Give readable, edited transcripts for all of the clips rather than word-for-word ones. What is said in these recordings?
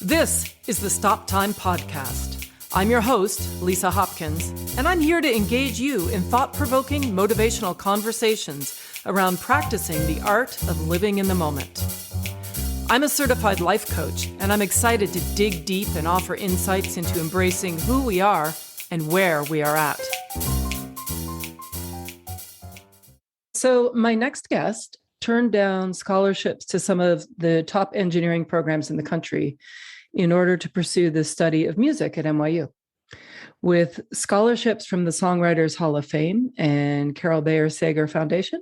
This is the Stop Time Podcast. I'm your host, Lisa Hopkins, and I'm here to engage you in thought-provoking, motivational conversations around practicing the art of living in the moment. I'm a certified life coach, and I'm excited to dig deep and offer insights into embracing who we are and where we are at. So my next guest turned down scholarships to some of the top engineering programs in the country in order to pursue the study of music at NYU. With scholarships from the Songwriters Hall of Fame and Carol Bayer Sager Foundation,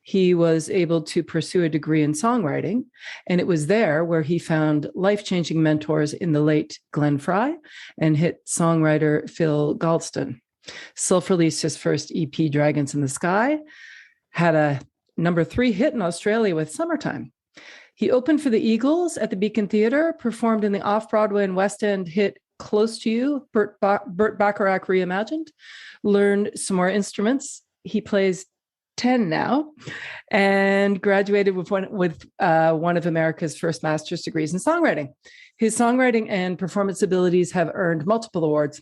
he was able to pursue a degree in songwriting, and it was there where he found life-changing mentors in the late Glenn Frey and hit songwriter Phil Galdston. Self-released his first EP, Dragons in the Sky, had a number 3 hit in Australia with Summertime. He opened for the Eagles at the Beacon Theatre, performed in the off-Broadway and West End hit Close to You, Burt Bacharach Reimagined, learned some more instruments. He plays 10 now, and graduated with one of America's first master's degrees in songwriting. His songwriting and performance abilities have earned multiple awards,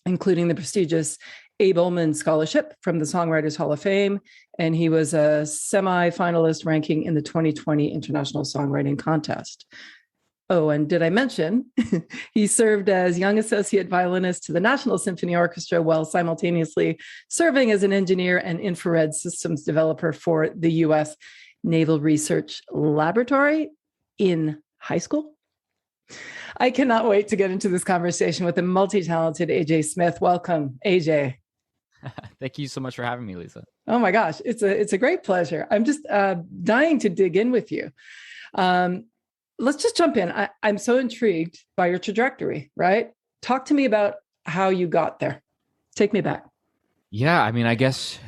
including the prestigious Abe Ullman Scholarship from the Songwriters Hall of Fame, and he was a semi-finalist ranking in the 2020 International Songwriting Contest. Oh, and did I mention he served as young associate violinist to the National Symphony Orchestra while simultaneously serving as an engineer and infrared systems developer for the U.S. Naval Research Laboratory in high school? I cannot wait to get into this conversation with the multi-talented AJ Smith. Welcome, AJ. Thank you so much for having me, Lisa. Oh my gosh, it's a great pleasure. I'm just dying to dig in with you. Let's just jump in. I'm so intrigued by your trajectory, right? Talk to me about how you got there. Take me back. Yeah, I mean, I guess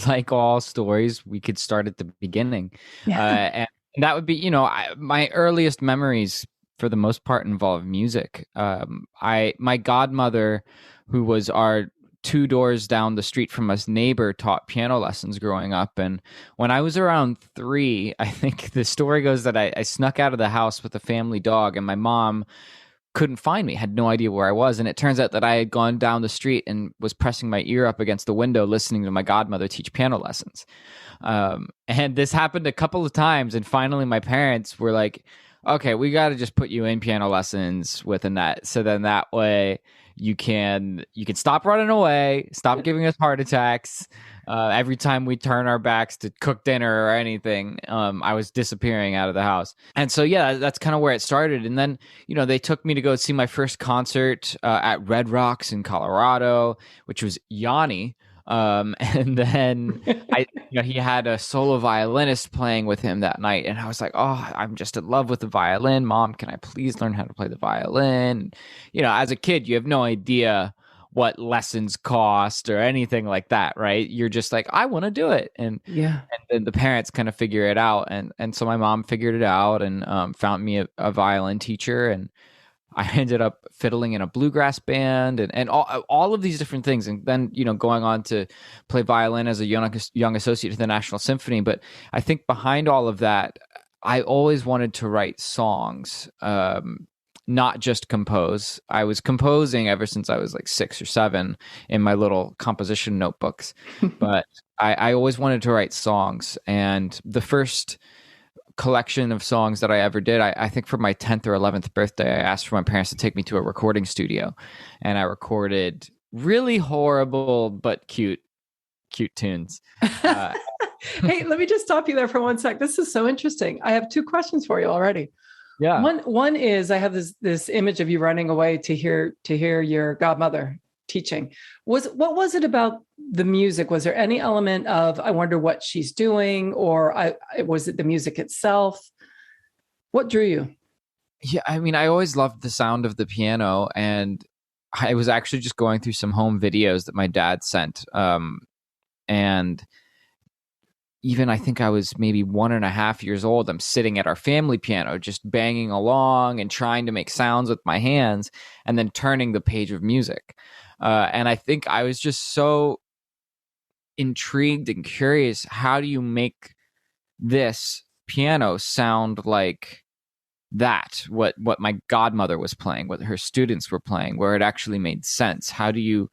like all stories, we could start at the beginning. And that would be, my earliest memories for the most part involve music. My godmother, who was our 2 doors down the street from us neighbor, taught piano lessons growing up. And when I was around 3, I think the story goes that I snuck out of the house with a family dog, and my mom couldn't find me, had no idea where I was. And it turns out that I had gone down the street and was pressing my ear up against the window, listening to my godmother teach piano lessons. And this happened a couple of times. And finally, my parents were like, okay, we got to just put you in piano lessons with Annette. So then that way you can stop running away, stop giving us heart attacks. Every time we turn our backs to cook dinner or anything, I was disappearing out of the house. And so, yeah, that's kind of where it started. And then, they took me to go see my first concert at Red Rocks in Colorado, which was Yanni. And then he had a solo violinist playing with him that night. And I was like, oh, I'm just in love with the violin. Mom, can I please learn how to play the violin? As a kid, you have no idea what lessons cost or anything like that, right? You're just like, I want to do it. And then the parents kind of figure it out. And so my mom figured it out and found me a violin teacher, and I ended up fiddling in a bluegrass band and all of these different things. And then, going on to play violin as a young associate to the National Symphony. But I think behind all of that, I always wanted to write songs, not just compose. I was composing ever since I was like 6 or 7 in my little composition notebooks. But I always wanted to write songs. And the first collection of songs that I ever did, I think for my 10th or 11th birthday, I asked for my parents to take me to a recording studio, and I recorded really horrible but cute tunes. Hey, let me just stop you there for 1 sec. This is so interesting. I have 2 questions for you already. Yeah. One is, I have this image of you running away to hear your godmother teaching. What was it about the music? Was there any element of, I wonder what she's doing, or was it the music itself? What drew you? Yeah, I mean, I always loved the sound of the piano, and I was actually just going through some home videos that my dad sent. And even I think I was maybe 1.5 years old. I'm sitting at our family piano, just banging along and trying to make sounds with my hands, and then turning the page of music. And I think I was just so intrigued and curious. How do you make this piano sound like what my godmother was playing, what her students were playing, where it actually made sense. How do you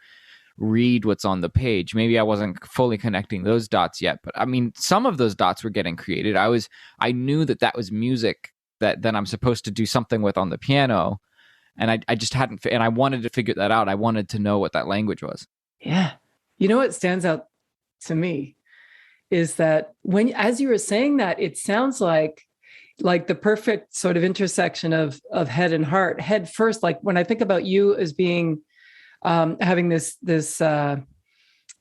read what's on the page? Maybe I wasn't fully connecting those dots yet, but I mean, some of those dots were getting created. I knew that was music that then I'm supposed to do something with on the piano, and I just hadn't, and I wanted to figure that out. I wanted to know what that language was. Yeah. You know what stands out to me is that as you were saying that, it sounds like the perfect sort of intersection of head and heart. Head first, like when I think about you as being having this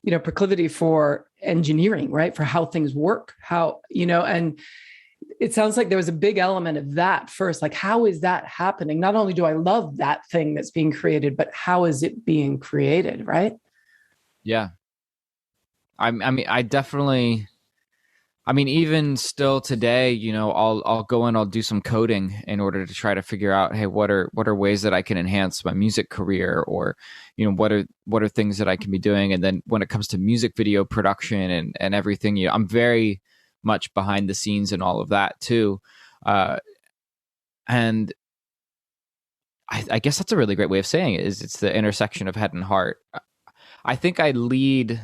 proclivity for engineering, right? For how things work, and it sounds like there was a big element of that first. Like, how is that happening? Not only do I love that thing that's being created, but how is it being created, right? Yeah. I mean, I definitely, I mean, even still today, I'll go in, I'll do some coding in order to try to figure out, hey, what are ways that I can enhance my music career, or, what are things that I can be doing. And then when it comes to music video production and everything, I'm very much behind the scenes and all of that too. And I guess that's a really great way of saying it, is it's the intersection of head and heart. I think I lead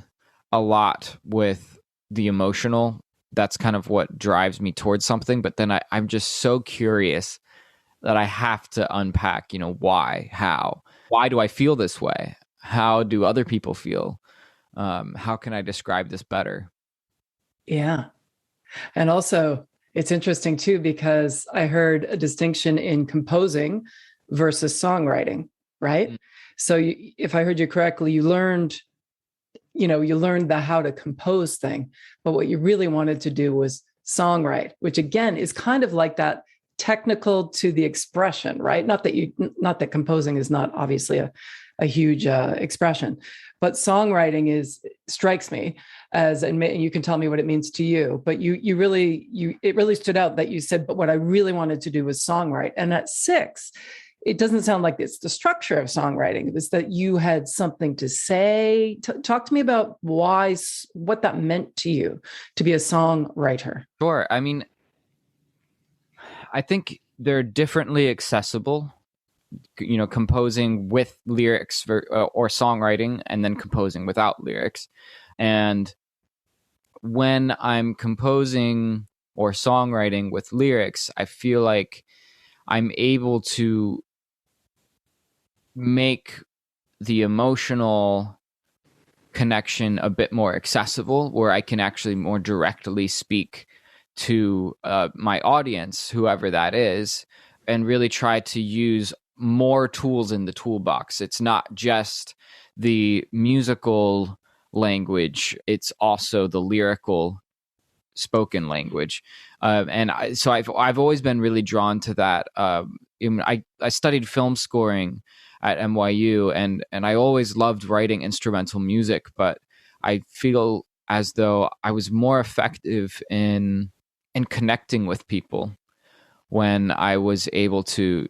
a lot with the emotional. That's kind of what drives me towards something. But then I'm just so curious that I have to unpack, why, how, why do I feel this way? How do other people feel? How can I describe this better? Yeah. And also, it's interesting too, because I heard a distinction in composing versus songwriting, right? Mm-hmm. So if I heard you correctly, you learned the how to compose thing, but what you really wanted to do was songwrite, which again is kind of like that technical to the expression, right? Not that composing is not obviously a huge expression, but songwriting strikes me as, and you can tell me what it means to you, but it really stood out that you said, but what I really wanted to do was songwrite. And at 6, it doesn't sound like it's the structure of songwriting. It was that you had something to say. Talk to me about what that meant to you to be a songwriter. Sure. I mean, I think they're differently accessible, composing with lyrics or songwriting, and then composing without lyrics. And when I'm composing or songwriting with lyrics, I feel like I'm able to make the emotional connection a bit more accessible, where I can actually more directly speak to my audience, whoever that is, and really try to use more tools in the toolbox. It's not just the musical language, it's also the lyrical spoken language. So I've always been really drawn to that. I studied film scoring at NYU, and I always loved writing instrumental music, but I feel as though I was more effective in connecting with people when I was able to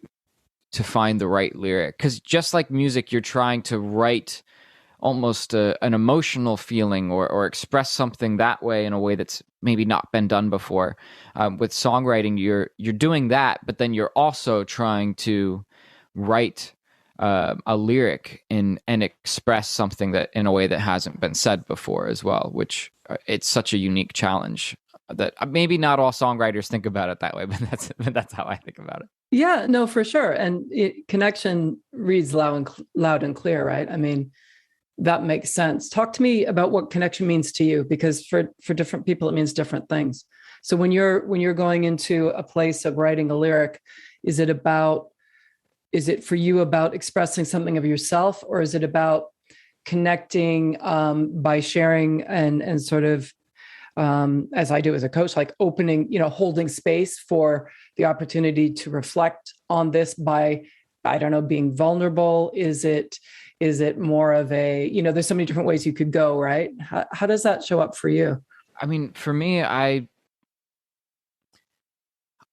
find the right lyric. Because just like music, you're trying to write almost an emotional feeling or express something that way, in a way that's maybe not been done before. With songwriting, you're doing that, but then you're also trying to write a lyric and express something that in a way that hasn't been said before as well, which it's such a unique challenge that maybe not all songwriters think about it that way, but that's how I think about it. Yeah, no, for sure. And connection reads loud and clear, right? I mean, that makes sense. Talk to me about what connection means to you, because for different people, it means different things. So when you're going into a place of writing a lyric, is it for you about expressing something of yourself, or is it about connecting by sharing and sort of, as I do as a coach, like opening, holding space for the opportunity to reflect on this by, I don't know, being vulnerable? Is it more of a, there's so many different ways you could go, right? How does that show up for you? I mean, for me, I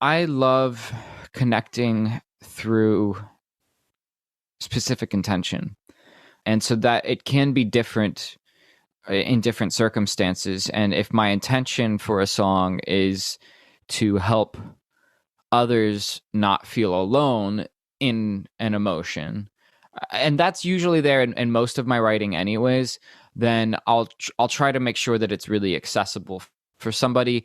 love connecting through specific intention. And so that it can be different in different circumstances. And if my intention for a song is to help others not feel alone in an emotion, and that's usually there in most of my writing anyways, then I'll try to make sure that it's really accessible for somebody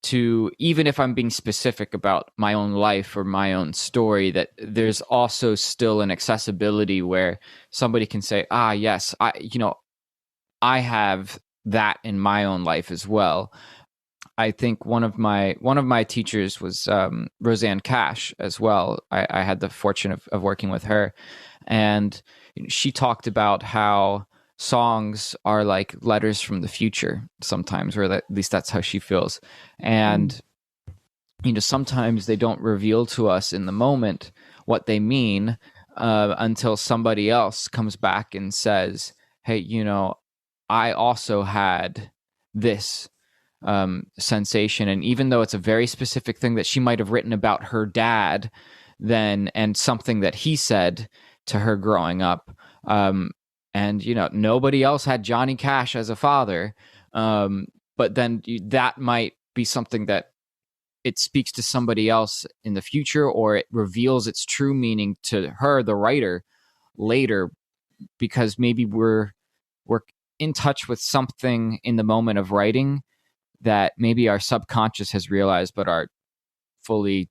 to, even if I'm being specific about my own life or my own story, that there's also still an accessibility where somebody can say, ah, yes, I have that in my own life as well. I think one of my teachers was Roseanne Cash as well. I had the fortune of working with her, and she talked about how songs are like letters from the future sometimes, or at least that's how she feels. And sometimes they don't reveal to us in the moment what they mean until somebody else comes back and says, "Hey, I also had this sensation." And even though it's a very specific thing that she might have written about her dad, then, and something that he said to her growing up, and nobody else had Johnny Cash as a father, but then that might be something that it speaks to somebody else in the future, or it reveals its true meaning to her, the writer, later, because maybe we're in touch with something in the moment of writing that maybe our subconscious has realized, but our fully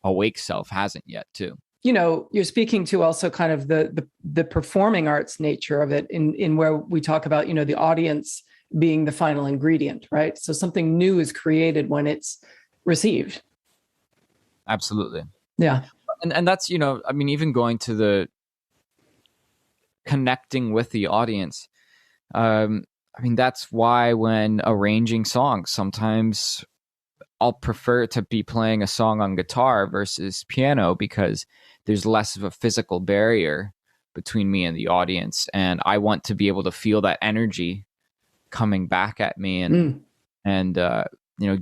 awake self hasn't yet too. You're speaking to also kind of the performing arts nature of it, in where we talk about, the audience being the final ingredient, right? So something new is created when it's received. Absolutely. Yeah. And that's, even going to the connecting with the audience. That's why when arranging songs, sometimes I'll prefer to be playing a song on guitar versus piano, because there's less of a physical barrier between me and the audience. And I want to be able to feel that energy coming back at me, and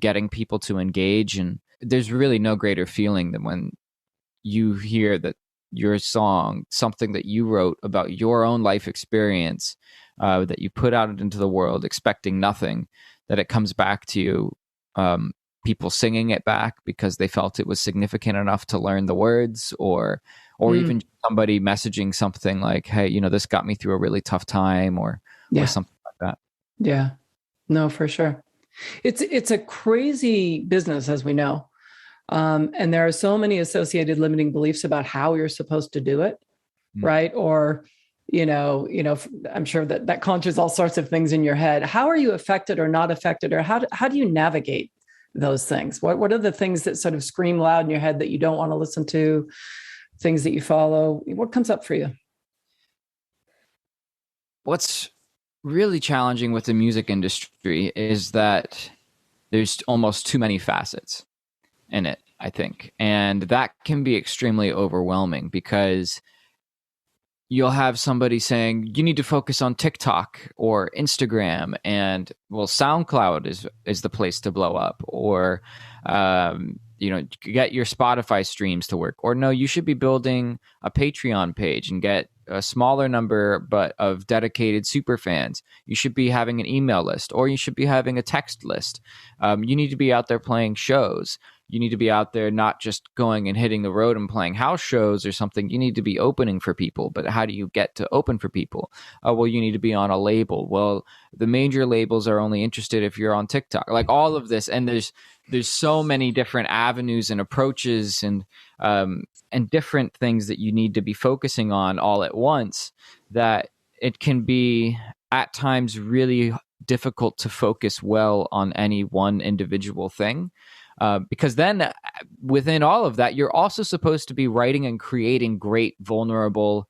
getting people to engage. And there's really no greater feeling than when you hear that your song, something that you wrote about your own life experience, that you put out into the world expecting nothing, that it comes back to you, people singing it back because they felt it was significant enough to learn the words, or even somebody messaging something like, hey, this got me through a really tough time, or something like that. Yeah, no, for sure. It's a crazy business, as we know. And there are so many associated limiting beliefs about how you're supposed to do it, right? Or, I'm sure that conjures all sorts of things in your head. How are you affected or not affected, or how do you navigate those things? What are the things that sort of scream loud in your head that you don't want to listen to, things that you follow? What comes up for you? What's really challenging with the music industry is that there's almost too many facets in it, I think. And that can be extremely overwhelming, because you'll have somebody saying you need to focus on TikTok or Instagram, and well, SoundCloud is the place to blow up, or get your Spotify streams to work, or no, you should be building a Patreon page and get a smaller number but of dedicated super fans. You should be having an email list, or you should be having a text list. You need to be out there playing shows. You need to be out there not just going and hitting the road and playing house shows or something. You need to be opening for people. But how do you get to open for people? Well, you need to be on a label. Well, the major labels are only interested if you're on TikTok. Like all of this, and there's so many different avenues and approaches, and different things that you need to be focusing on all at once, that it can be at times really difficult to focus well on any one individual thing. Because then within all of that, you're also supposed to be writing and creating great, vulnerable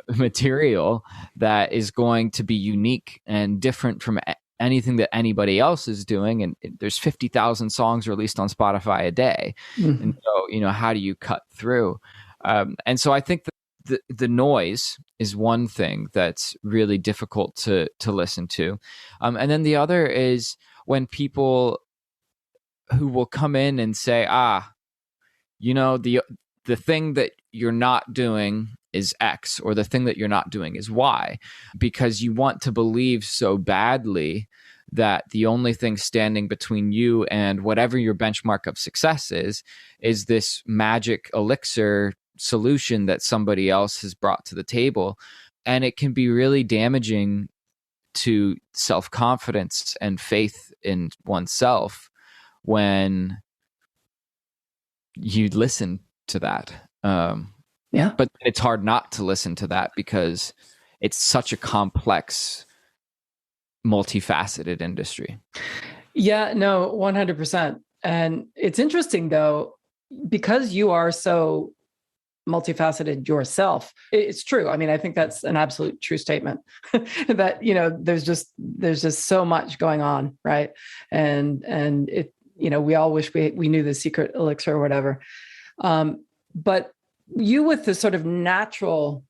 material that is going to be unique and different from anything that anybody else is doing. And there's 50,000 songs released on Spotify a day. Mm-hmm. And so, how do you cut through? And so I think that the noise is one thing that's really difficult to listen to. And then the other is when people who will come in and say, the thing that you're not doing is X, or the thing that you're not doing is Y, because you want to believe so badly that the only thing standing between you and whatever your benchmark of success is this magic elixir solution that somebody else has brought to the table. And it can be really damaging to self-confidence and faith in oneself when you listen to that. But it's hard not to listen to that because it's such a complex, multifaceted industry. Yeah, no, 100%. And it's interesting though, because you are so multifaceted yourself. It's true. I mean, I think that's an absolute true statement that, there's just so much going on. Right. And it, we all wish we knew the secret elixir or whatever. But you, with this sort of natural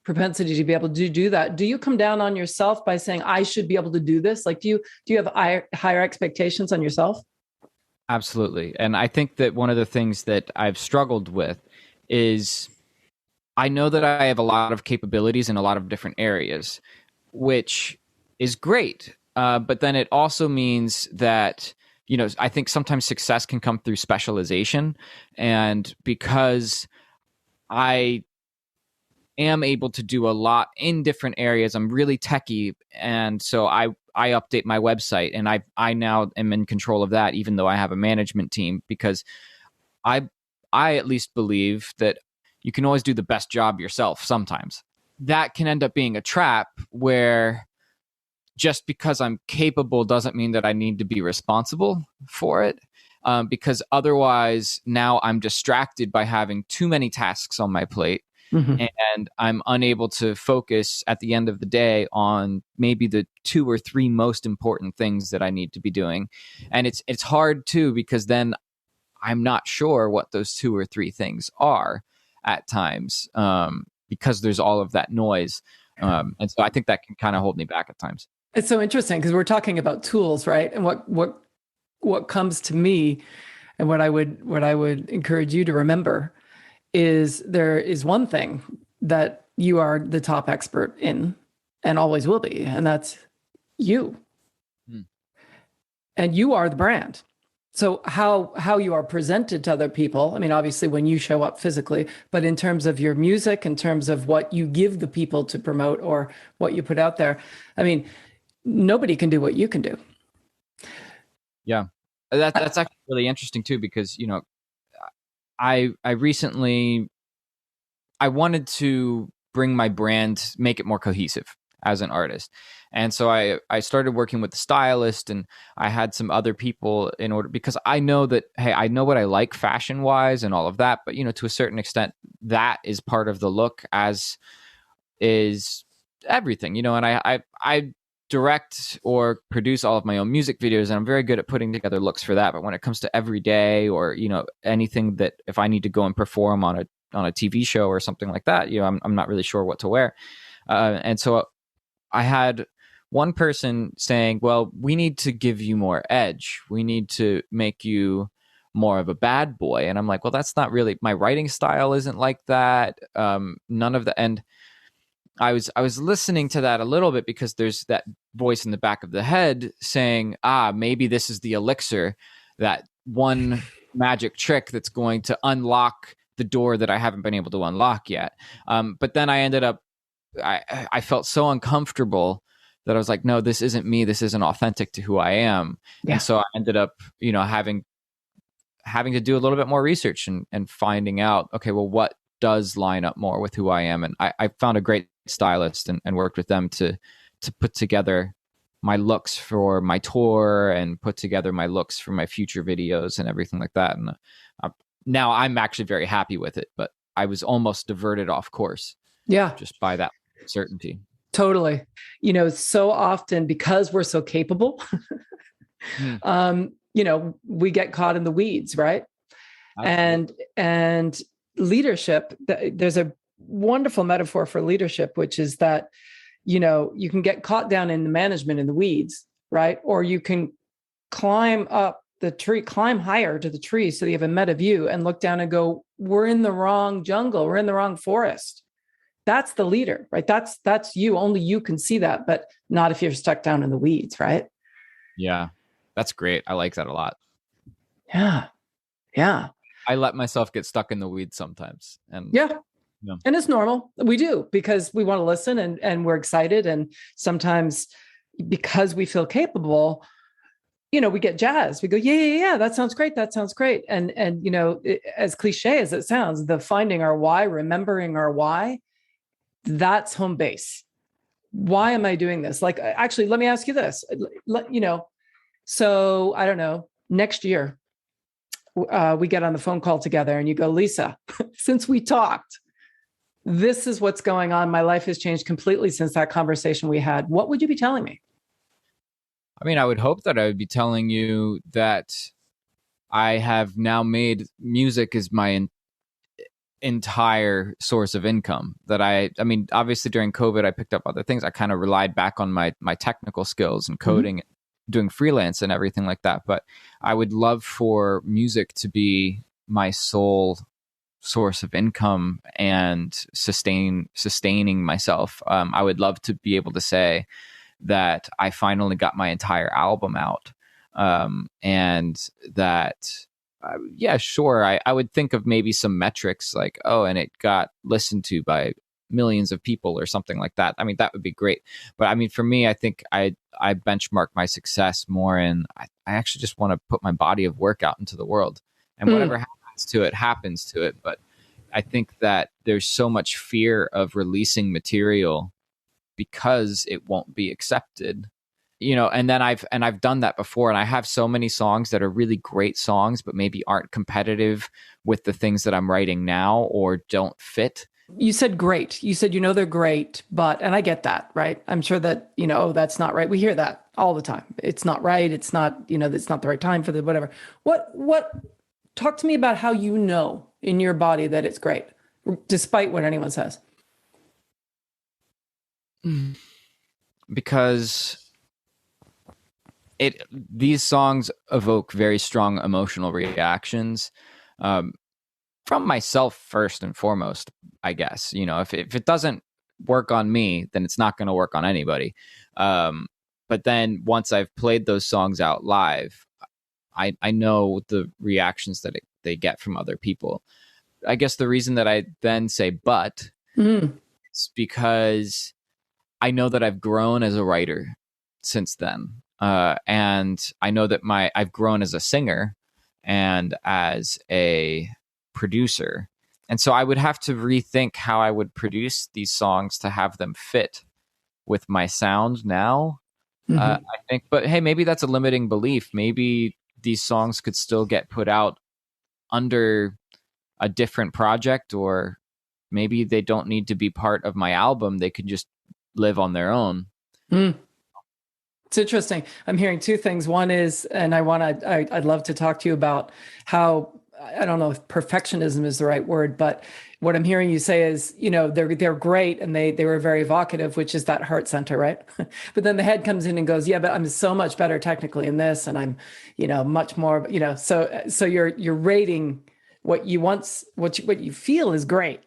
propensity to be able to do that, do you come down on yourself by saying, I should be able to do this? Like, do you have higher expectations on yourself? Absolutely. And I think that one of the things that I've struggled with is I know that I have a lot of capabilities in a lot of different areas, which is great. But then it also means that, I think sometimes success can come through specialization. And because I am able to do a lot in different areas, I'm really techie. And so I update my website, and I now am in control of that, even though I have a management team, because I at least believe that you can always do the best job yourself sometimes. That can end up being a trap where just because I'm capable doesn't mean that I need to be responsible for it. Because otherwise now I'm distracted by having too many tasks on my plate. Mm-hmm. And I'm unable to focus at the end of the day on maybe the 2 or 3 most important things that I need to be doing. And it's hard too, because then I'm not sure what those 2 or 3 things are at times, because there's all of that noise. And so I think that can kind of hold me back at times. It's so interesting because we're talking about tools, right? And what comes to me, and what I would encourage you to remember, is there is one thing that you are the top expert in and always will be, and that's you. And you are the brand. So how you are presented to other people, I mean, obviously when you show up physically, but in terms of your music, in terms of what you give the people to promote or what you put out there, I mean, nobody can do what you can do. Yeah, that's actually really interesting too, because, I recently, I wanted to bring my brand, make it more cohesive as an artist. And so I started working with the stylist, and I had some other people in order, because I know that, hey, I know what I like fashion wise and all of that, but, to a certain extent, that is part of the look, as is everything, and I direct or produce all of my own music videos, and I'm very good at putting together looks for that. But when it comes to every day, or, anything that if I need to go and perform on a TV show or something like that, I'm not really sure what to wear. And so I had one person saying, well, we need to give you more edge. We need to make you more of a bad boy. And I'm like, well, that's not really, my writing style isn't like that. None of the, and I was listening to that a little bit, because there's that voice in the back of the head saying, maybe this is the elixir, that one magic trick that's going to unlock the door that I haven't been able to unlock yet. But then I ended up, I felt so uncomfortable that I was like, no, this isn't me. This isn't authentic to who I am. Yeah. And so I ended up, having to do a little bit more research and finding out, okay, well, what does line up more with who I am? And I found a great stylist and worked with them to put together my looks for my tour and put together my looks for my future videos and everything like that. And now I'm actually very happy with it, but I was almost diverted off course. Yeah. Just by that certainty. Totally. So often, because we're so capable, we get caught in the weeds, right? Absolutely. And leadership, there's a wonderful metaphor for leadership, which is that, you can get caught down in the management in the weeds, right? Or you can climb up the tree, climb higher to the tree so you have a meta view and look down and go, we're in the wrong jungle. We're in the wrong forest. That's the leader, right? That's you. Only you can see that, but not if you're stuck down in the weeds, right? Yeah. That's great. I like that a lot. Yeah. Yeah. I let myself get stuck in the weeds sometimes. And Yeah. yeah. And it's normal. We do because we want to listen and we're excited. And sometimes because we feel capable, we get jazzed. We go, yeah, yeah, yeah, that sounds great. That sounds great. And as cliche as it sounds, the finding our why, remembering our why, that's home base. Why am I doing this? Like, actually, let me ask you this. So I don't know, next year, we get on the phone call together and you go, Lisa, since we talked, this is what's going on. My life has changed completely since that conversation we had. What would you be telling me? I mean, I would hope that I would be telling you that I have now made music as my entire source of income. That I mean, obviously during COVID, I picked up other things. I kind of relied back on my technical skills and coding, and doing freelance and everything like that. But I would love for music to be my sole source of income and sustaining myself. I would love to be able to say that I finally got my entire album out, and that yeah, sure, I would think of maybe some metrics like, oh, and it got listened to by millions of people or something like that. I mean, that would be great. But I mean, for me, I think I benchmark my success more in I actually just want to put my body of work out into the world, and whatever happens to it. But I think that there's so much fear of releasing material because it won't be accepted, and then I've done that before, and I have so many songs that are really great songs but maybe aren't competitive with the things that I'm writing now or don't fit. You said great. You said, they're great, but, and I get that, right? I'm sure that, oh, that's not right. We hear that all the time. It's not right. It's not, it's not the right time for the whatever. Talk to me about how in your body that it's great, despite what anyone says. Because these songs evoke very strong emotional reactions, from myself first and foremost, I guess. If it doesn't work on me, then it's not going to work on anybody. But then once I've played those songs out live, I know the reactions that they get from other people. I guess the reason that I then say but is because I know that I've grown as a writer since then. And I know that I've grown as a singer and as a producer. And so I would have to rethink how I would produce these songs to have them fit with my sound now. I think, but hey, maybe that's a limiting belief. Maybe these songs could still get put out under a different project, or maybe they don't need to be part of my album. They could just live on their own. It's interesting. I'm hearing two things. One is, and I'd love to talk to you about how, I don't know if perfectionism is the right word, but what I'm hearing you say is, they're great and they were very evocative, which is that heart center, right? But then the head comes in and goes, yeah, but I'm so much better technically in this, and I'm, much more, so you're rating what you feel is great.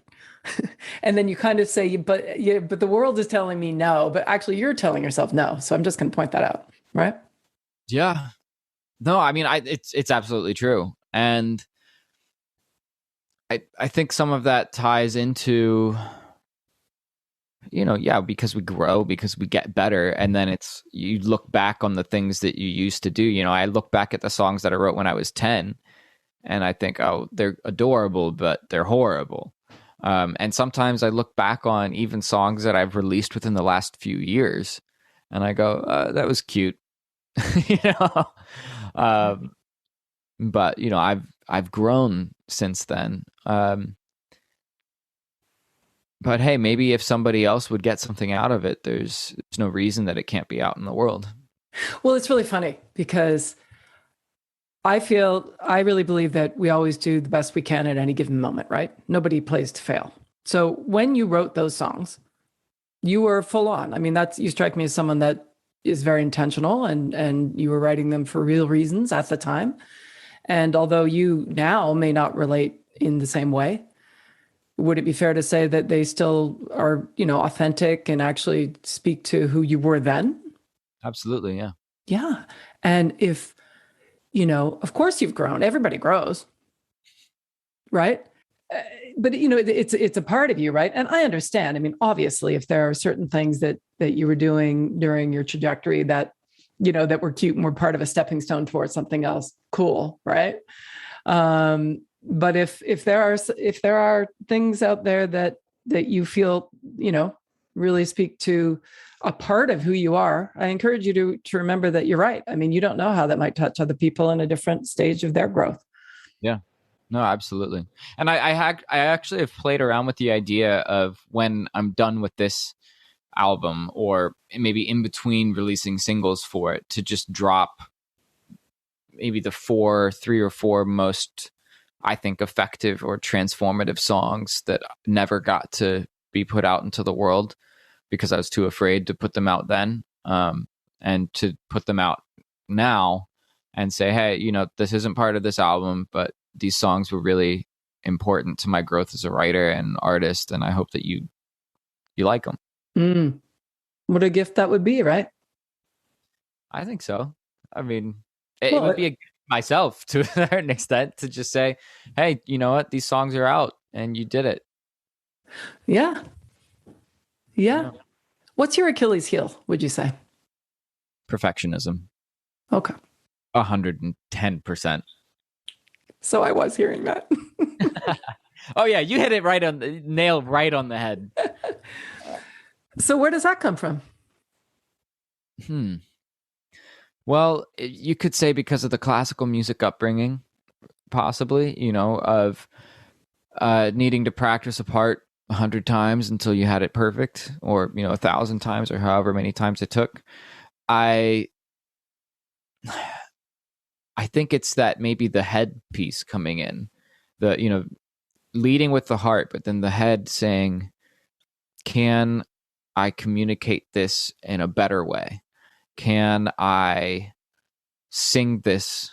And then you kind of say, but the world is telling me no, but actually you're telling yourself no. So I'm just going to point that out, right? Yeah. No, I mean, it's absolutely true. And I think some of that ties into, because we grow, because we get better. And then you look back on the things that you used to do. I look back at the songs that I wrote when I was 10 and I think, oh, they're adorable, but they're horrible. And sometimes I look back on even songs that I've released within the last few years and I go, that was cute. But I've grown since then. But hey, maybe if somebody else would get something out of it, there's no reason that it can't be out in the world. Well, it's really funny because I really believe that we always do the best we can at any given moment, right? Nobody plays to fail. So when you wrote those songs, you were full on. I mean, you strike me as someone that is very intentional, and you were writing them for real reasons at the time. And although you now may not relate in the same way, would it be fair to say that they still are, authentic and actually speak to who you were then? Absolutely, yeah. Yeah. And if, of course you've grown, everybody grows, right? Uh, but it's a part of you, right? And I understand. I mean, obviously, if there are certain things that you were doing during your trajectory that that were cute and were part of a stepping stone towards something else, cool, right? But if there are things out there that you feel really speak to a part of who you are, I encourage you to remember that you're right. I mean, you don't know how that might touch other people in a different stage of their growth. Yeah. No, absolutely. And I actually have played around with the idea of when I'm done with this album, or maybe in between releasing singles for it, to just drop maybe the 3 or 4 most, I think, effective or transformative songs that never got to be put out into the world because I was too afraid to put them out then, and to put them out now and say, hey, this isn't part of this album, but these songs were really important to my growth as a writer and artist, and I hope that you like them. What a gift that would be, right? I think so. I mean, it would be a gift myself to a certain extent, to just say, hey, you know what? These songs are out and you did it. Yeah. Yeah. What's your Achilles heel, would you say? Perfectionism. Okay. 110%. So I was hearing that. Oh yeah, you hit it nail right on the head. So where does that come from? Well, you could say because of the classical music upbringing, possibly, of needing to practice a part 100 times until you had it perfect, or 1,000 times, or however many times it took. I think it's that maybe the head piece coming in, the leading with the heart, but then the head saying, can I communicate this in a better way? Can I sing this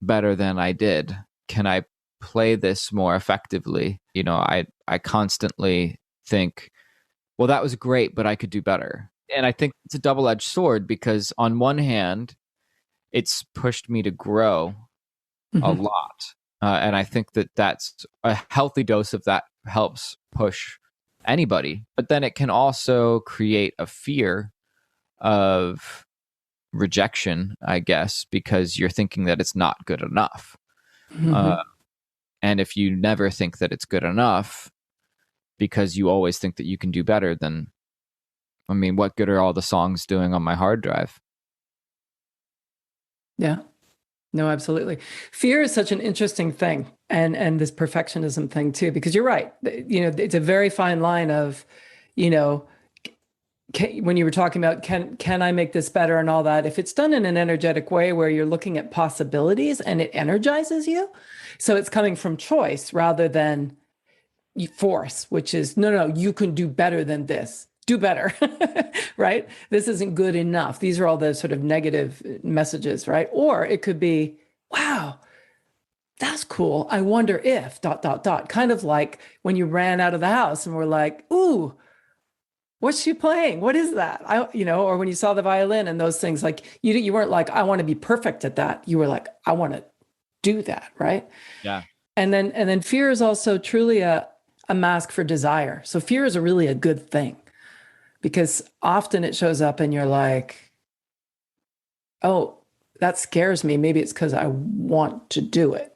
better than I did? Can I play this more effectively? I constantly think, well, that was great, but I could do better. And I think it's a double-edged sword, because on one hand, it's pushed me to grow a lot. And I think that that's a healthy dose of that helps push anybody. But then it can also create a fear of rejection, I guess, because you're thinking that it's not good enough. And if you never think that it's good enough, because you always think that you can do better, then, I mean, what good are all the songs doing on my hard drive? Yeah. No, absolutely. Fear is such an interesting thing, and this perfectionism thing too, because you're right. It's a very fine line of, when you were talking about can I make this better and all that. If it's done in an energetic way where you're looking at possibilities and it energizes you, so it's coming from choice rather than force, which is no, you can do better than this. Do better, right? This isn't good enough. These are all the sort of negative messages, right? Or it could be, wow, that's cool. I wonder if ... Kind of like when you ran out of the house and were like, ooh, what's she playing? What is that? Or when you saw the violin and those things, like you weren't like, I want to be perfect at that. You were like, I want to do that, right? Yeah. And then fear is also truly a mask for desire. So fear is really a good thing, because often it shows up and you're like, oh, that scares me. Maybe it's because I want to do it.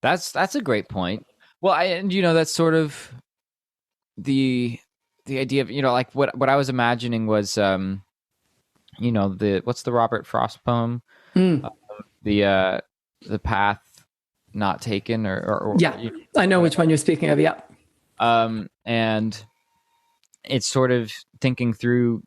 That's a great point. Well, that's sort of the idea of, like what I was imagining was, what's the Robert Frost poem? The path not taken, or yeah, I know which one you're speaking of. Yeah. And it's sort of thinking through,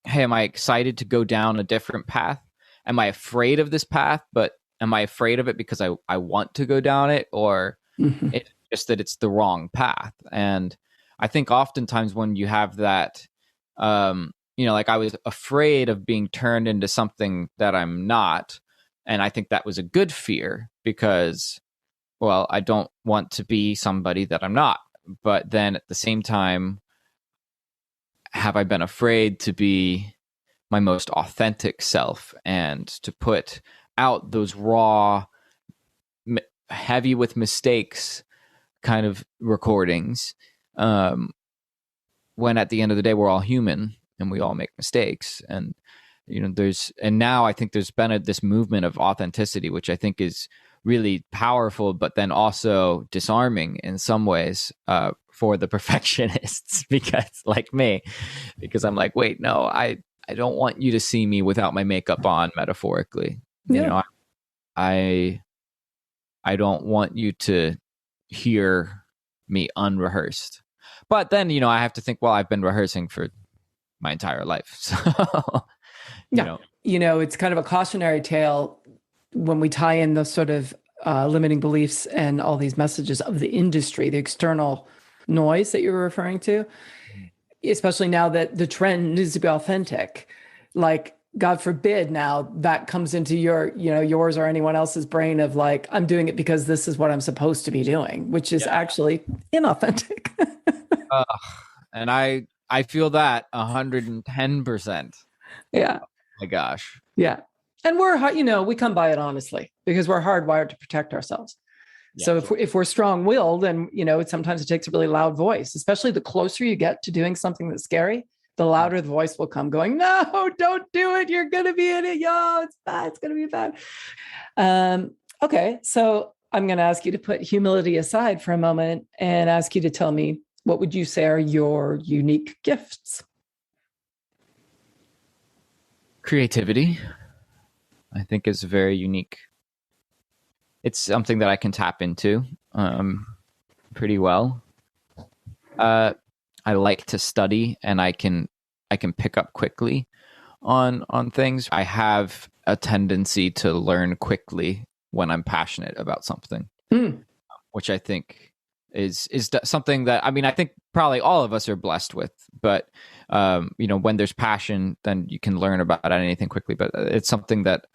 hey, am I excited to go down a different path? Am I afraid of this path, but am I afraid of it because I want to go down it, or it's just that it's the wrong path? And I think oftentimes when you have that, like I was afraid of being turned into something that I'm not. And I think that was a good fear, because, well, I don't want to be somebody that I'm not. But then at the same time, have I been afraid to be my most authentic self and to put out those raw, heavy with mistakes kind of recordings, when at the end of the day we're all human and we all make mistakes. And now I think there's been this movement of authenticity, which I think is really powerful, but then also disarming in some ways, for the perfectionists, because like me, because I'm like, wait, no, I don't want you to see me without my makeup on, metaphorically. Yeah. I don't want you to hear me unrehearsed. But then, I have to think, well, I've been rehearsing for my entire life. So, Yeah. It's kind of a cautionary tale when we tie in those sort of limiting beliefs and all these messages of the industry, the external noise that you were referring to, especially now that the trend needs to be authentic. Like, God forbid now that comes into yours or anyone else's brain of like, I'm doing it because this is what I'm supposed to be doing, which is actually inauthentic. uh, and I feel that 110%. Yeah. Oh my gosh. Yeah. And we come by it honestly because we're hardwired to protect ourselves. Yeah. So if we're strong-willed, then sometimes it takes a really loud voice, especially the closer you get to doing something that's scary, the louder the voice will come going, no, don't do it. You're going to be in it. Yo, it's bad. It's going to be bad. Okay. So I'm going to ask you to put humility aside for a moment and ask you to tell me, what would you say are your unique gifts? Creativity, I think, is very unique. It's something that I can tap into pretty well. I like to study, and I can pick up quickly on things. I have a tendency to learn quickly when I'm passionate about something, which I think is something that, I think probably all of us are blessed with. But when there's passion, then you can learn about anything quickly. But it's something that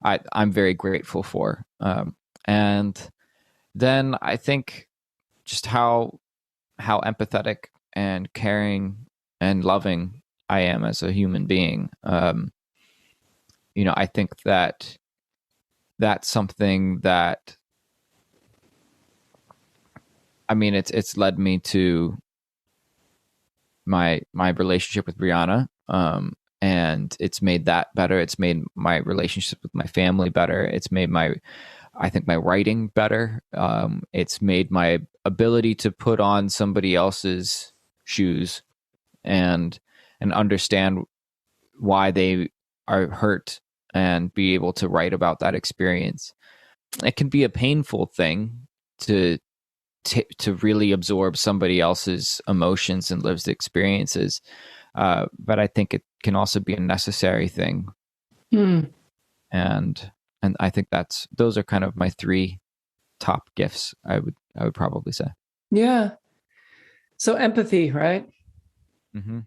I'm very grateful for. And then I think just how empathetic and caring and loving I am as a human being. I think that that's something that, it's led me to my relationship with Brianna, and it's made that better. It's made my relationship with my family better. It's made my writing better. It's made my ability to put on somebody else's shoes and understand why they are hurt and be able to write about that experience. It can be a painful thing to really absorb somebody else's emotions and lived experiences, but I think it can also be a necessary thing. And I think those are kind of my three top gifts, I would probably say. Yeah. So empathy, right? Mm-hmm.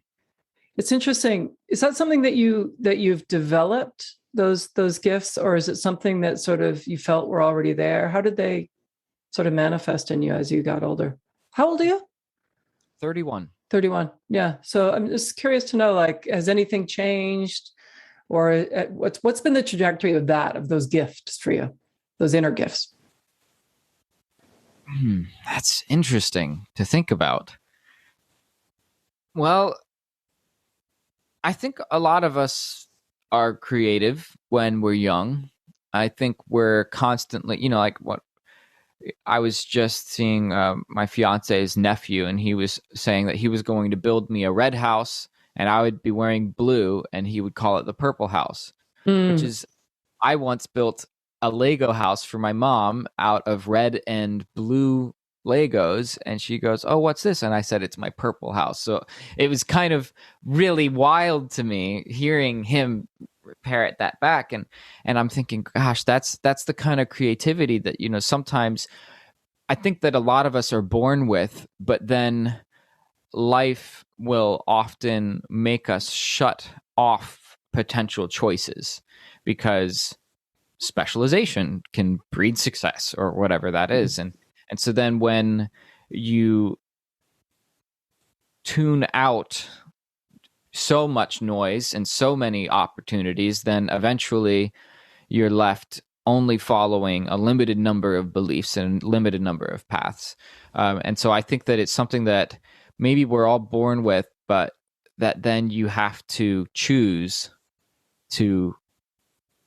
It's interesting. Is that something that you've developed, those gifts, or is it something that sort of you felt were already there? How did they sort of manifest in you as you got older? How old are you? 31. 31. Yeah. So I'm just curious to know, like, has anything changed, or what's been the trajectory of those gifts for you, those inner gifts? That's interesting to think about. Well, I think a lot of us are creative when we're young. I think we're constantly, like what I was just seeing my fiance's nephew, and he was saying that he was going to build me a red house and I would be wearing blue and he would call it the purple house, which is, I once built a Lego house for my mom out of red and blue Legos, and she goes, "Oh, what's this?" And I said, "It's my purple house." So it was kind of really wild to me hearing him parrot that back, and I'm thinking, gosh, that's the kind of creativity that, sometimes I think that a lot of us are born with, but then life will often make us shut off potential choices because specialization can breed success or whatever that is. And so then when you tune out so much noise and so many opportunities, then eventually you're left only following a limited number of beliefs and a limited number of paths. And so I think that it's something that maybe we're all born with, but that then you have to choose to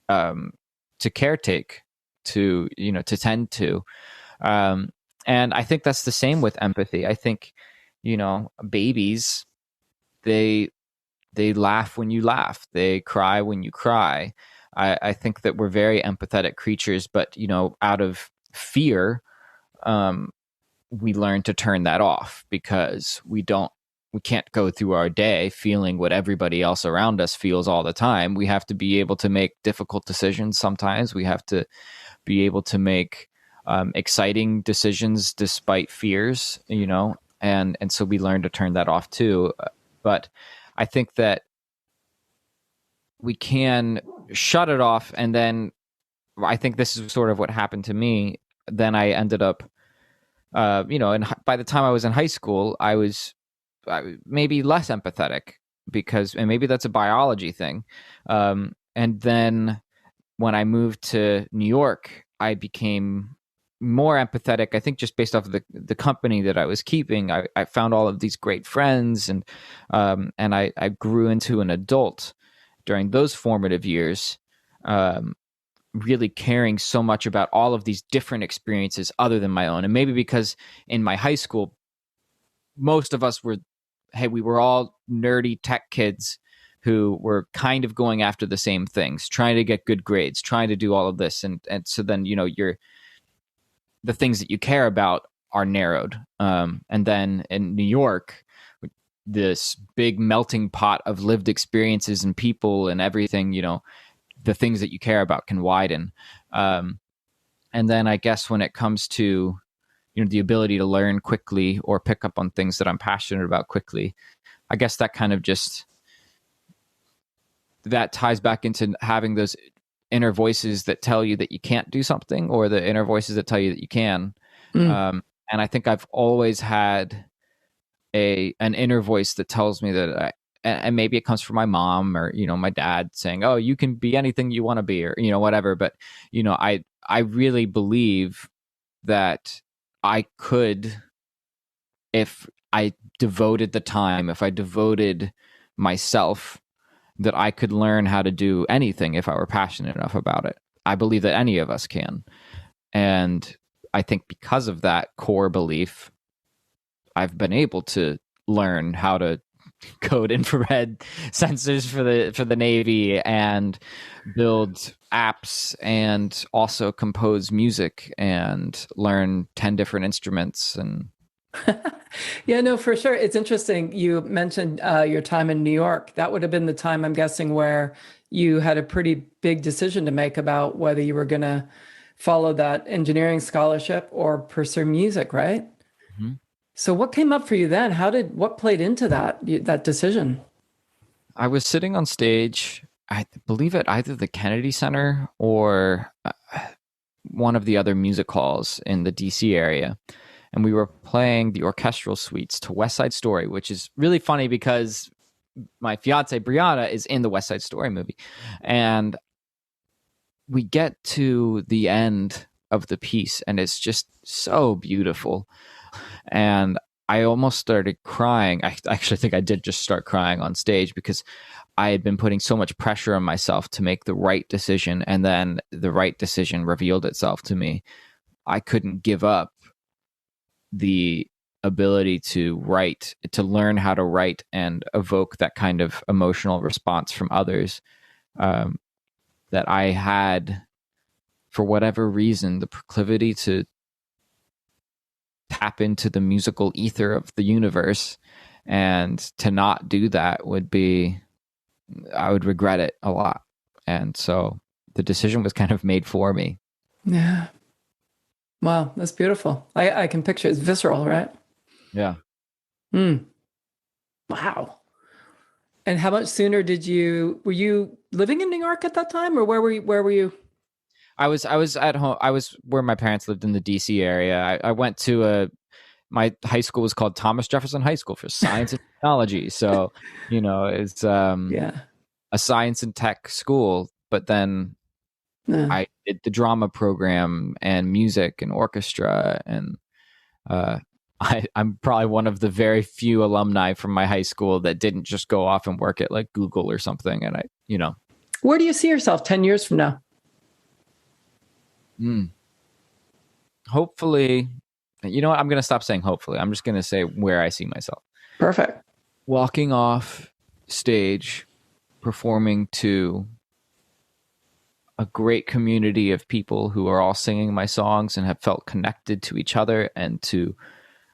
caretake, to tend to. Um, and I think that's the same with empathy. I think, babies, they laugh when you laugh. They cry when you cry. I think that we're very empathetic creatures, but out of fear, we learn to turn that off because we can't go through our day feeling what everybody else around us feels all the time. We have to be able to make difficult decisions sometimes. We have to be able to make exciting decisions despite fears, and so we learn to turn that off too. But I think that we can shut it off, and then I think this is sort of what happened to me. Then I ended up, and by the time I was in high school, I was maybe less empathetic and maybe that's a biology thing. And then when I moved to New York, I became more empathetic. I think just based off of the company that I was keeping, I found all of these great friends, and I grew into an adult during those formative years, really caring so much about all of these different experiences other than my own. And maybe because in my high school, most of us we were all nerdy tech kids who were kind of going after the same things, trying to get good grades, trying to do all of this. And so then, the things that you care about are narrowed. And then in New York, this big melting pot of lived experiences and people and everything, the things that you care about can widen. And then I guess when it comes to, the ability to learn quickly or pick up on things that I'm passionate about quickly, I guess that kind of that ties back into having those inner voices that tell you that you can't do something, or the inner voices that tell you that you can. And I think I've always had an inner voice that tells me that and maybe it comes from my mom or, my dad saying, oh, you can be anything you want to be, or, whatever. But, I really believe that I could, if I devoted the time, if I devoted myself, that I could learn how to do anything if I were passionate enough about it. I believe that any of us can. And I think because of that core belief, I've been able to learn how to code infrared sensors for the Navy and build apps and also compose music and learn 10 different instruments. And Yeah, no, for sure. It's interesting. You mentioned your time in New York. That would have been the time, I'm guessing, where you had a pretty big decision to make about whether you were going to follow that engineering scholarship or pursue music, right? mm-hmm. So what came up for you then? What played into that decision? I was sitting on stage, I believe at either the Kennedy Center or one of the other music halls in the DC area. And we were playing the orchestral suites to West Side Story, which is really funny because my fiance Brianna is in the West Side Story movie. And we get to the end of the piece and it's just so beautiful. And I almost started crying. I actually think I did just start crying on stage because I had been putting so much pressure on myself to make the right decision. And then the right decision revealed itself to me. I couldn't give up the ability to write, to learn how to write and evoke that kind of emotional response from others, that I had, for whatever reason, the proclivity to tap into the musical ether of the universe. And to not do that I would regret it a lot. And so the decision was kind of made for me. Yeah. Wow, that's beautiful. I can picture it's visceral, right? Yeah. Wow. And how much sooner were you living in New York at that time, or where were you? I was at home. I was where my parents lived in the DC area. I went to my high school was called Thomas Jefferson High School for Science and Technology. So, it's Yeah. a science and tech school, but then Yeah. I did the drama program and music and orchestra, and I'm probably one of the very few alumni from my high school that didn't just go off and work at like Google or something. And Where do you see yourself 10 years from now? Hopefully, you know what? I'm going to stop saying hopefully. I'm just going to say where I see myself. Perfect. Walking off stage, performing to a great community of people who are all singing my songs and have felt connected to each other and to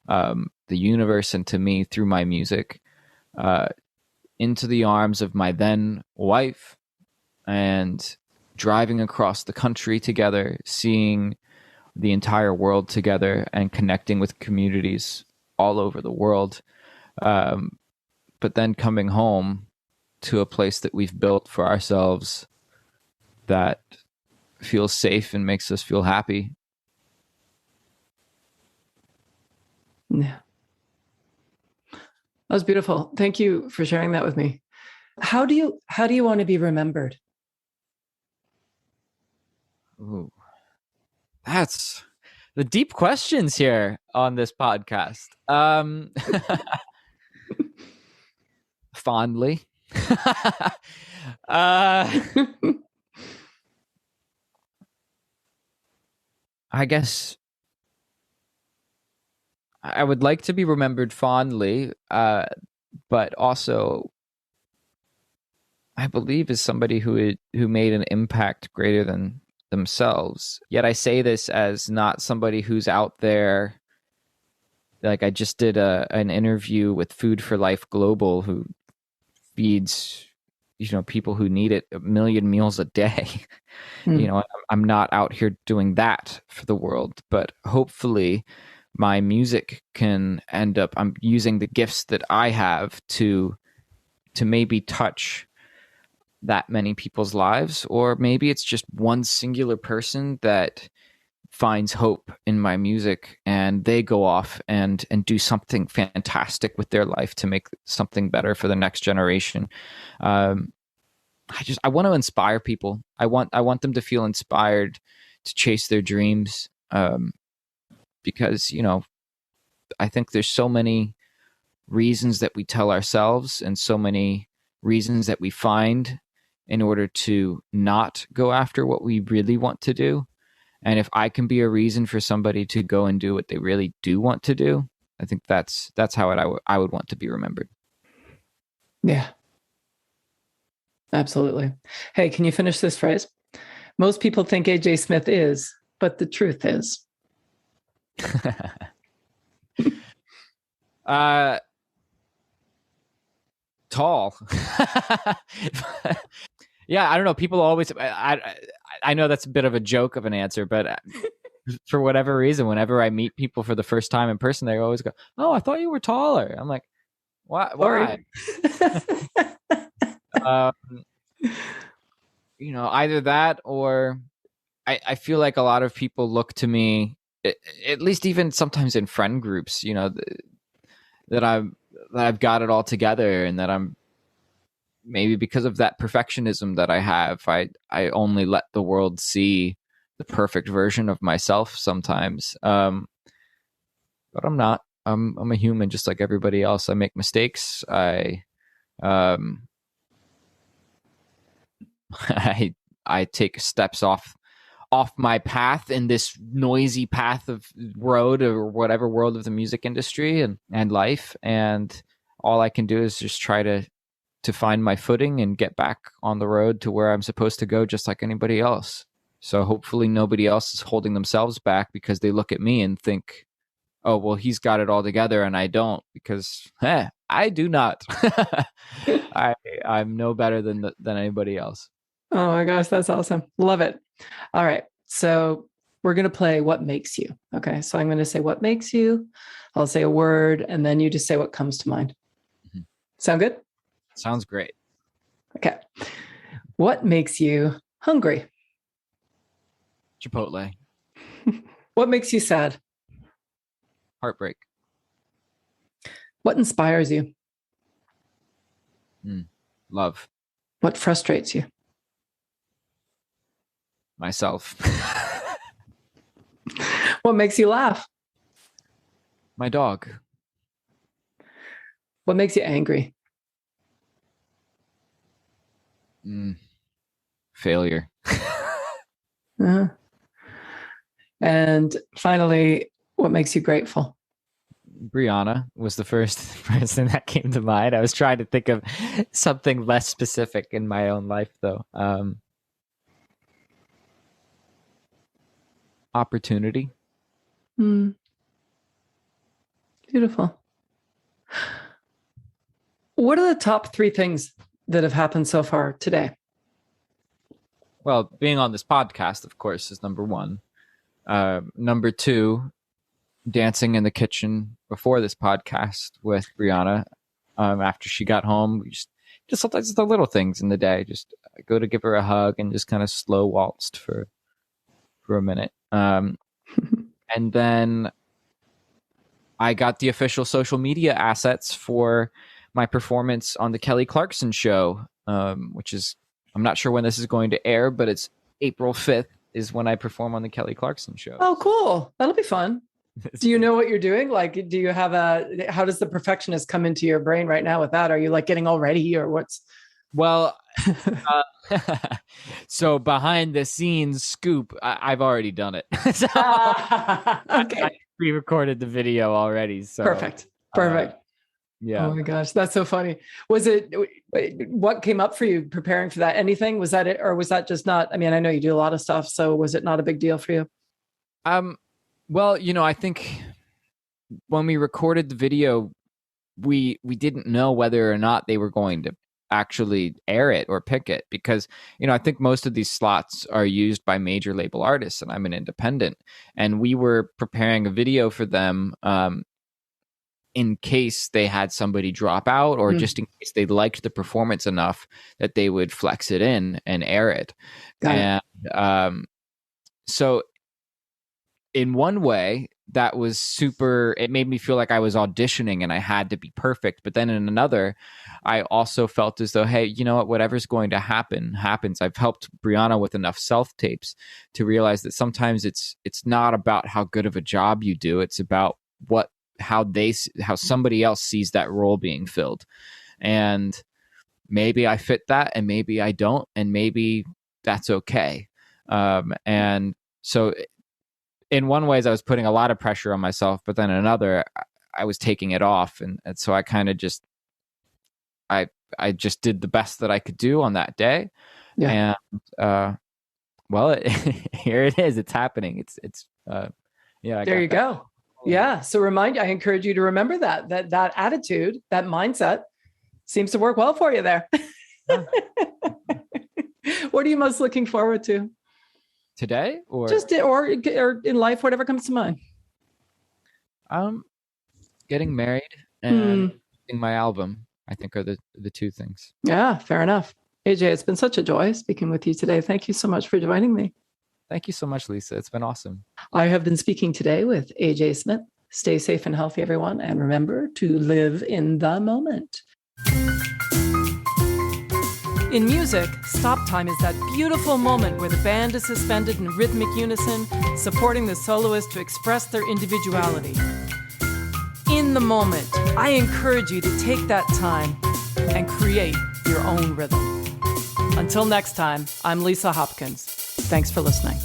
the universe and to me through my music, into the arms of my then wife, and driving across the country together, seeing the entire world together and connecting with communities all over the world. But then coming home to a place that we've built for ourselves that feels safe and makes us feel happy. Yeah. That was beautiful. Thank you for sharing that with me. How do you want to be remembered? Ooh, that's the deep questions here on this podcast. Fondly. I guess I would like to be remembered fondly, but also I believe as somebody who made an impact greater than themselves. Yet I say this as not somebody who's out there. Like, I just did an interview with Food for Life Global, who feeds people who need it 1 million meals a day. I'm not out here doing that for the world, but hopefully my music can end up, I'm using the gifts that I have to maybe touch that many people's lives, or maybe it's just one singular person that finds hope in my music and they go off and do something fantastic with their life to make something better for the next generation. I want to inspire people. I want them to feel inspired to chase their dreams, because I think there's so many reasons that we tell ourselves and so many reasons that we find in order to not go after what we really want to do. And if I can be a reason for somebody to go and do what they really do want to do, I think that's how I would want to be remembered. Yeah. Absolutely. Hey, can you finish this phrase? Most people think AJ Smith is, but the truth is. Tall. Yeah, I don't know. People always. I know that's a bit of a joke of an answer, but for whatever reason, whenever I meet people for the first time in person, they always go, "Oh, I thought you were taller." I'm like, "Why? Why?" Either that, or I feel like a lot of people look to me, at least even sometimes in friend groups, that I've got it all together, and that I'm, maybe because of that perfectionism that I have, I only let the world see the perfect version of myself sometimes. But I'm not. I'm a human just like everybody else. I make mistakes. I take steps off my path in this noisy path of road or whatever world of the music industry and life, and all I can do is just try to find my footing and get back on the road to where I'm supposed to go, just like anybody else. So hopefully nobody else is holding themselves back because they look at me and think, oh, well, he's got it all together and I don't, because I do not. I'm no better than anybody else. Oh my gosh, that's awesome. Love it. All right. So we're going to play What Makes You. Okay. So I'm going to say what makes you. I'll say a word, and then you just say what comes to mind. Mm-hmm. Sound good? Sounds great. Okay. What makes you hungry? Chipotle. What makes you sad? Heartbreak. What inspires you? Love. What frustrates you? Myself. What makes you laugh? My dog. What makes you angry? Failure. Uh-huh. And finally, what makes you grateful? Brianna was the first person that came to mind. I was trying to think of something less specific in my own life, though. Opportunity. Beautiful. What are the top 3 things that have happened so far today? Well, being on this podcast, of course, is number 1. Number 2, dancing in the kitchen before this podcast with Brianna. After she got home, we just sometimes the little things in the day. Just go to give her a hug and just kind of slow waltzed for a minute. And then I got the official social media assets for my performance on the Kelly Clarkson show, which is, I'm not sure when this is going to air, but it's April 5th is when I perform on the Kelly Clarkson show. Oh, cool. That'll be fun. Do you know what you're doing? Like, do you have how does the perfectionist come into your brain right now with that? Are you like getting all ready or what's? Well, so behind the scenes scoop, I've already done it. So Okay. I pre-recorded the video already. So Perfect. Yeah. Oh my gosh, that's so funny. What came up for you preparing for that? Anything? Was that it? Or was that just not, I mean, I know you do a lot of stuff, so was it not a big deal for you? Well, I think when we recorded the video, we didn't know whether or not they were going to actually air it or pick it because, I think most of these slots are used by major label artists and I'm an independent. And we were preparing a video for them in case they had somebody drop out or just in case they liked the performance enough that they would flex it in and air it. So in one way, that was super, it made me feel like I was auditioning and I had to be perfect. But then in another, I also felt as though, hey, you know what, whatever's going to happen, happens. I've helped Brianna with enough self-tapes to realize that sometimes it's not about how good of a job you do. It's about how somebody else sees that role being filled. And maybe I fit that and maybe I don't. And maybe that's okay. And so in one ways I was putting a lot of pressure on myself, but then in another I was taking it off. And so I kind of just, I just did the best that I could do on that day. Yeah. And, well, here it is. It's happening. It's there you go. Yeah. So I encourage you to remember that attitude, that mindset seems to work well for you there. What are you most looking forward to? Today or in life, whatever comes to mind. Getting married and my album, I think are the 2 things. Yeah, fair enough. AJ, it's been such a joy speaking with you today. Thank you so much for joining me. Thank you so much, Lisa. It's been awesome. I have been speaking today with AJ Smith. Stay safe and healthy, everyone. And remember to live in the moment. In music, stop time is that beautiful moment where the band is suspended in rhythmic unison, supporting the soloist to express their individuality. In the moment, I encourage you to take that time and create your own rhythm. Until next time, I'm Lisa Hopkins. Thanks for listening.